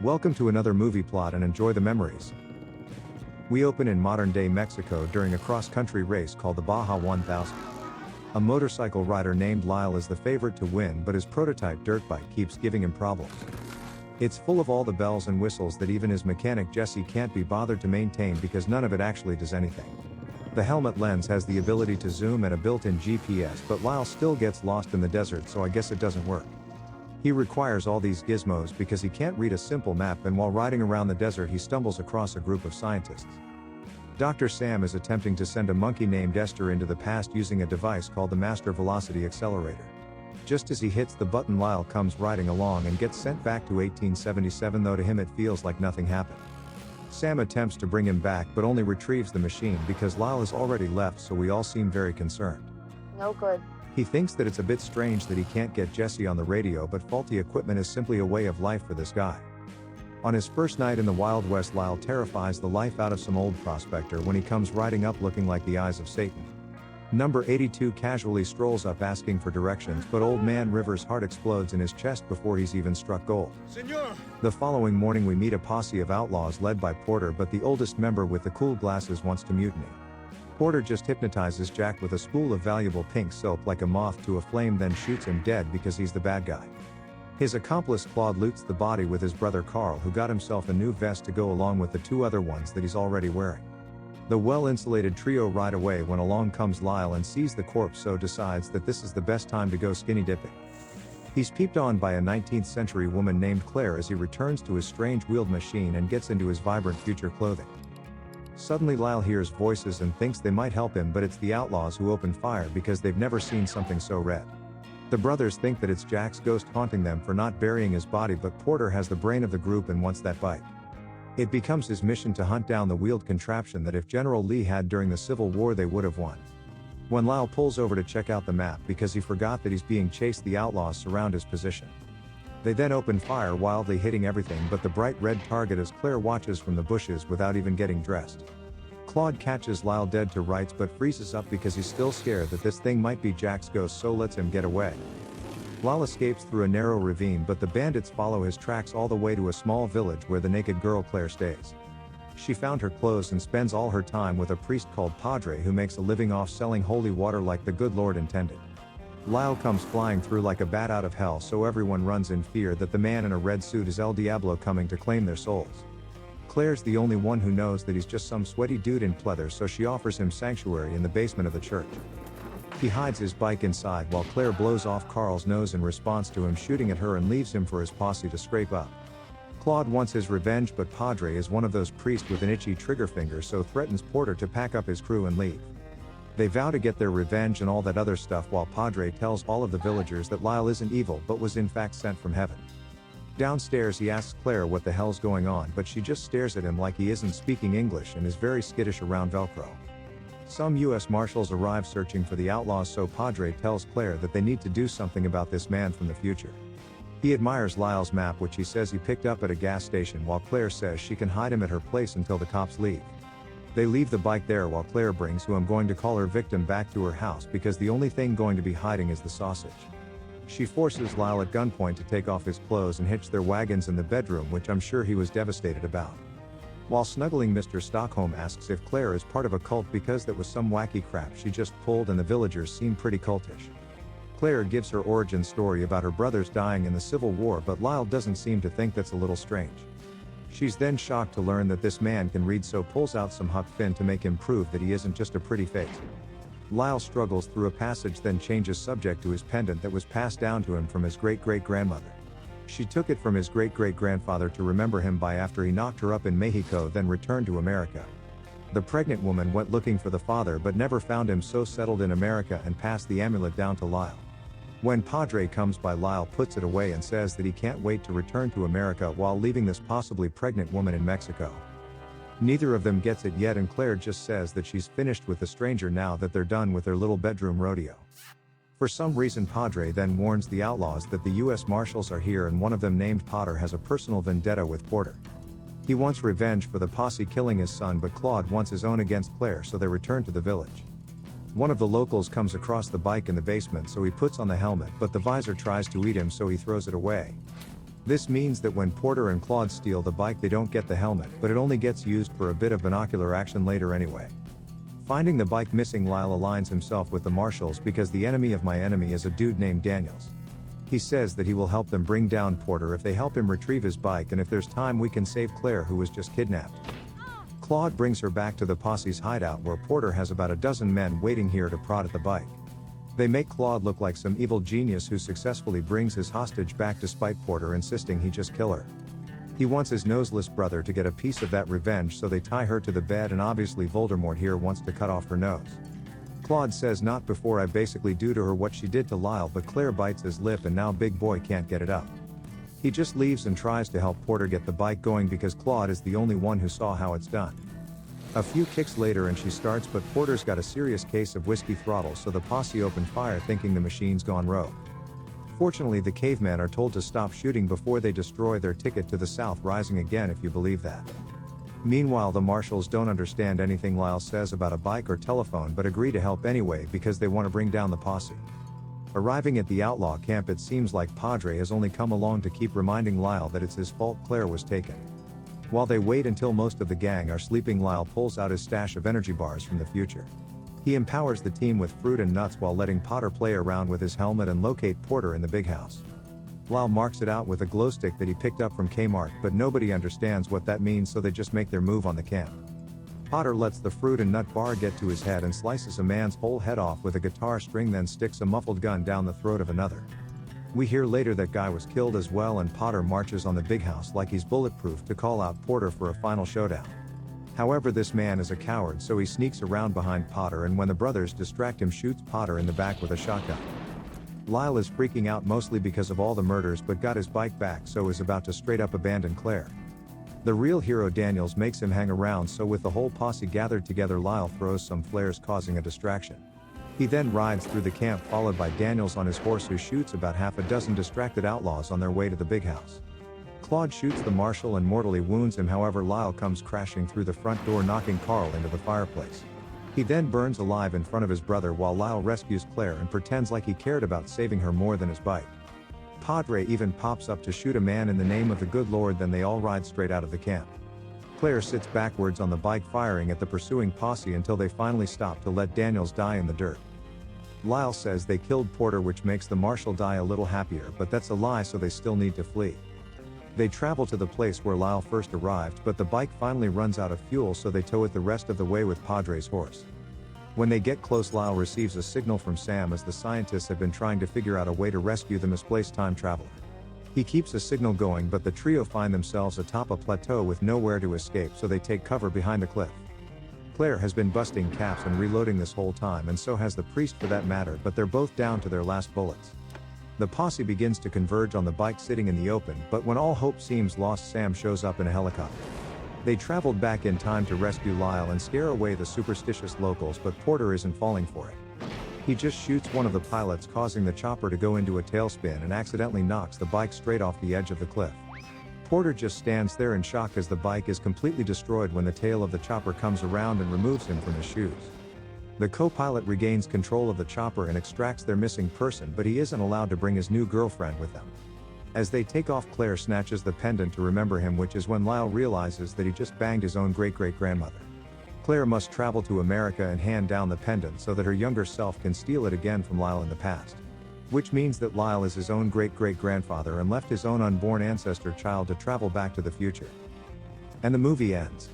Welcome to another movie plot and enjoy the memories. We open in modern-day Mexico during a cross-country race called the Baja 1000. A motorcycle rider named Lyle is the favorite to win, but his prototype dirt bike keeps giving him problems. It's full of all the bells and whistles that even his mechanic Jesse can't be bothered to maintain because none of it actually does anything. The helmet lens has the ability to zoom and a built-in GPS, but Lyle still gets lost in the desert, so I guess it doesn't work. He requires all these gizmos because he can't read a simple map, and while riding around the desert he stumbles across a group of scientists. Dr. Sam is attempting to send a monkey named Esther into the past using a device called the Master Velocity Accelerator. Just as he hits the button, Lyle comes riding along and gets sent back to 1877, though to him it feels like nothing happened. Sam attempts to bring him back but only retrieves the machine because Lyle has already left, so we all seem very concerned. No good. He thinks that it's a bit strange that he can't get Jesse on the radio, but faulty equipment is simply a way of life for this guy. On his first night in the Wild West, Lyle terrifies the life out of some old prospector when he comes riding up looking like the eyes of Satan. Number 82 casually strolls up asking for directions, but old man Rivers' heart explodes in his chest before he's even struck gold. Senor! The following morning we meet a posse of outlaws led by Porter, but the oldest member with the cool glasses wants to mutiny. Porter just hypnotizes Jack with a spool of valuable pink soap like a moth to a flame, then shoots him dead because he's the bad guy. His accomplice Claude loots the body with his brother Carl, who got himself a new vest to go along with the two other ones that he's already wearing. The well-insulated trio ride away when along comes Lyle and sees the corpse, so decides that this is the best time to go skinny dipping. He's peeped on by a 19th century woman named Claire as he returns to his strange wheeled machine and gets into his vibrant future clothing. Suddenly Lyle hears voices and thinks they might help him, but it's the outlaws who open fire because they've never seen something so red. The brothers think that it's Jack's ghost haunting them for not burying his body, but Porter has the brain of the group and wants that bike. It becomes his mission to hunt down the wheeled contraption that if General Lee had during the Civil War they would have won. When Lyle pulls over to check out the map because he forgot that he's being chased, the outlaws surround his position. They then open fire, wildly hitting everything but the bright red target as Claire watches from the bushes without even getting dressed. Claude catches Lyle dead to rights but freezes up because he's still scared that this thing might be Jack's ghost, so lets him get away. Lyle escapes through a narrow ravine, but the bandits follow his tracks all the way to a small village where the naked girl Claire stays. She found her clothes and spends all her time with a priest called Padre who makes a living off selling holy water like the good Lord intended. Lyle comes flying through like a bat out of hell, so everyone runs in fear that the man in a red suit is El Diablo coming to claim their souls. Claire's the only one who knows that he's just some sweaty dude in pleather, so she offers him sanctuary in the basement of the church. He hides his bike inside while Claire blows off Carl's nose in response to him shooting at her and leaves him for his posse to scrape up. Claude wants his revenge, but Padre is one of those priests with an itchy trigger finger, so threatens Porter to pack up his crew and leave. They vow to get their revenge and all that other stuff, while Padre tells all of the villagers that Lyle isn't evil but was in fact sent from heaven. Downstairs he asks Claire what the hell's going on, but she just stares at him like he isn't speaking English and is very skittish around Velcro. Some US Marshals arrive searching for the outlaws, so Padre tells Claire that they need to do something about this man from the future. He admires Lyle's map, which he says he picked up at a gas station, while Claire says she can hide him at her place until the cops leave. They leave the bike there while Claire brings who I'm going to call her victim back to her house because the only thing going to be hiding is the sausage. She forces Lyle at gunpoint to take off his clothes and hitch their wagons in the bedroom, which I'm sure he was devastated about. While snuggling, Mr. Stockholm asks if Claire is part of a cult because that was some wacky crap she just pulled and the villagers seem pretty cultish. Claire gives her origin story about her brothers dying in the Civil War, but Lyle doesn't seem to think that's a little strange. She's then shocked to learn that this man can read, so pulls out some Huck Finn to make him prove that he isn't just a pretty face. Lyle struggles through a passage, then changes subject to his pendant that was passed down to him from his great-great-grandmother. She took it from his great-great-grandfather to remember him by after he knocked her up in Mexico, then returned to America. The pregnant woman went looking for the father but never found him, so settled in America and passed the amulet down to Lyle. When Padre comes by, Lyle puts it away and says that he can't wait to return to America while leaving this possibly pregnant woman in Mexico. Neither of them gets it yet, and Claire just says that she's finished with the stranger now that they're done with their little bedroom rodeo. For some reason Padre then warns the outlaws that the US Marshals are here, and one of them named Potter has a personal vendetta with Porter. He wants revenge for the posse killing his son, but Claude wants his own against Claire, so they return to the village. One of the locals comes across the bike in the basement, so he puts on the helmet, but the visor tries to eat him, so he throws it away. This means that when Porter and Claude steal the bike they don't get the helmet, but it only gets used for a bit of binocular action later anyway. Finding the bike missing, Lyle aligns himself with the marshals because the enemy of my enemy is a dude named Daniels. He says that he will help them bring down Porter if they help him retrieve his bike, and if there's time we can save Claire, who was just kidnapped. Claude brings her back to the posse's hideout where Porter has about a dozen men waiting here to prod at the bike. They make Claude look like some evil genius who successfully brings his hostage back despite Porter insisting he just kill her. He wants his noseless brother to get a piece of that revenge, so they tie her to the bed, and obviously Voldemort here wants to cut off her nose. Claude says not before I basically do to her what she did to Lyle, but Claire bites his lip and now big boy can't get it up. He just leaves and tries to help Porter get the bike going because Claude is the only one who saw how it's done. A few kicks later and she starts, but Porter's got a serious case of whiskey throttle, so the posse open fire thinking the machine's gone rogue. Fortunately the cavemen are told to stop shooting before they destroy their ticket to the South Rising again, if you believe that. Meanwhile the marshals don't understand anything Lyle says about a bike or telephone but agree to help anyway because they want to bring down the posse. Arriving at the outlaw camp, it seems like Padre has only come along to keep reminding Lyle that it's his fault Claire was taken. While they wait until most of the gang are sleeping, Lyle pulls out his stash of energy bars from the future. He empowers the team with fruit and nuts while letting Potter play around with his helmet and locate Porter in the big house. Lyle marks it out with a glow stick that he picked up from Kmart, but nobody understands what that means, so they just make their move on the camp. Potter lets the fruit and nut bar get to his head and slices a man's whole head off with a guitar string, then sticks a muffled gun down the throat of another. We hear later that guy was killed as well, and Potter marches on the big house like he's bulletproof to call out Porter for a final showdown. However, this man is a coward, so he sneaks around behind Potter, and when the brothers distract him, shoots Potter in the back with a shotgun. Lyle is freaking out mostly because of all the murders, but got his bike back, so is about to straight up abandon Claire. The real hero Daniels makes him hang around, so with the whole posse gathered together, Lyle throws some flares causing a distraction. He then rides through the camp followed by Daniels on his horse, who shoots about half a dozen distracted outlaws on their way to the big house. Claude shoots the marshal and mortally wounds him, however Lyle comes crashing through the front door, knocking Carl into the fireplace. He then burns alive in front of his brother while Lyle rescues Claire and pretends like he cared about saving her more than his bike. Padre even pops up to shoot a man in the name of the good Lord, then they all ride straight out of the camp. Claire sits backwards on the bike firing at the pursuing posse until they finally stop to let Daniels die in the dirt. Lyle says they killed Porter, which makes the marshal die a little happier, but that's a lie, so they still need to flee. They travel to the place where Lyle first arrived, but the bike finally runs out of fuel, so they tow it the rest of the way with Padre's horse. When they get close, Lyle receives a signal from Sam, as the scientists have been trying to figure out a way to rescue the misplaced time traveler. He keeps a signal going, but the trio find themselves atop a plateau with nowhere to escape, so they take cover behind a cliff. Claire has been busting caps and reloading this whole time, and so has the priest for that matter, but they're both down to their last bullets. The posse begins to converge on the bike sitting in the open, but when all hope seems lost, Sam shows up in a helicopter. They traveled back in time to rescue Lyle and scare away the superstitious locals, but Porter isn't falling for it. He just shoots one of the pilots, causing the chopper to go into a tailspin, and accidentally knocks the bike straight off the edge of the cliff. Porter just stands there in shock as the bike is completely destroyed when the tail of the chopper comes around and removes him from his shoes. The co-pilot regains control of the chopper and extracts their missing person, but he isn't allowed to bring his new girlfriend with them. As they take off, Claire snatches the pendant to remember him, which is when Lyle realizes that he just banged his own great-great-grandmother. Claire must travel to America and hand down the pendant so that her younger self can steal it again from Lyle in the past. Which means that Lyle is his own great-great-grandfather and left his own unborn ancestor child to travel back to the future. And the movie ends.